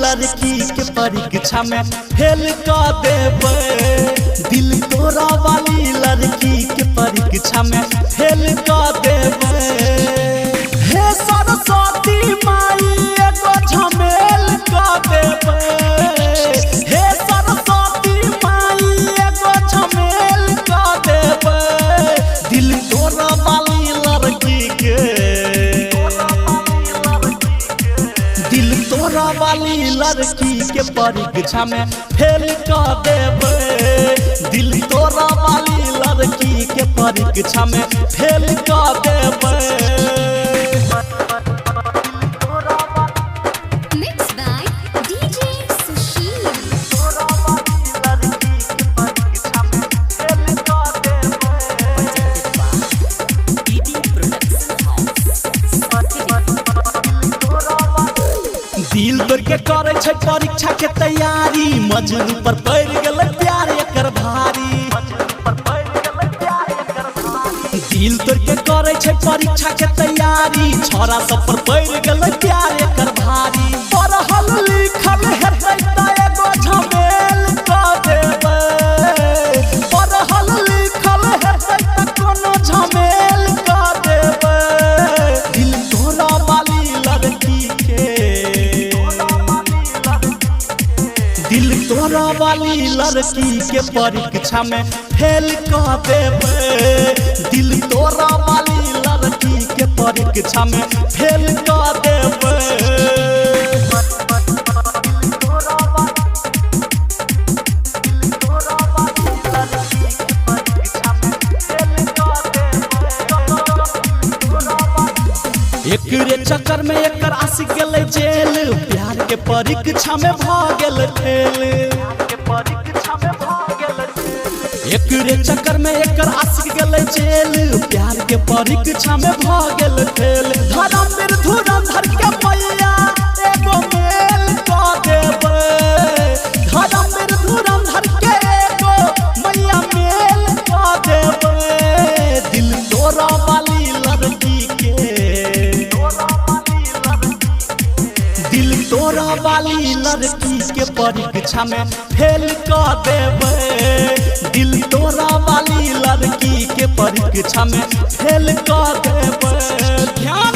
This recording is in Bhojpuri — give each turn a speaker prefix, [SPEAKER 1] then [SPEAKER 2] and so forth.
[SPEAKER 1] लड़की के परीक्षा में फेल कर देबे। दिल तोरा वाली लड़की के परीक्षा में फेल कर देबे। हे सरस्वती माई एगो झमेल कर देबे। हे सरस्वती माई एगो झमेल कर देबे। दिल तोरा वाली लड़की के वाली लड़की के परीक्षा में फेल कर देबे। दिल तोरा वाली लड़की के परीक्षा में फेल कर देबे।
[SPEAKER 2] Mixed by DJ Sushil.
[SPEAKER 1] दिल तोड़ के करे छै परीक्षा के तैयारी। मजनू पर पड़ गेल प्यार एकर भारी। दिल तोड़ के करे छै परीक्षा के तैयारी। छोरा सब पर पड़ गेल प्यार एकर भारी। पढ़ल लिखल हेतै त एगो झमेल कर देबे। पढ़ल लिखल हेतै त कोनो झमेल कर देबे। दिल तोरा वाली लड़की के दिल तोरा वाली लड़की के परीक्षा में फेल कर देबे। दिल तोरा वाली लड़की के परीक्षा में फेल कर देबे। एकरे चक्कर में एकर आशिक गेलै जेल। प्यार के परीक्षा में भाग गेल फेल। एकरे चक्कर में एकर आशिक गेलै जेल। प्यार के परीक्षा में भाग गेल फेल। धर्मवीर धुरंधर के मैया एगो मेल कर देबे। धर्मवीर धुरंधर के एगो मैया मेल कर देबे। दिल तोरा वाली लड़की के दिल तोरा वाली लड़की के परीक्षा में फेल कर देबे। दिल तोरा वाली लड़की के परीक्षा में फेल कर देबे। ध्यान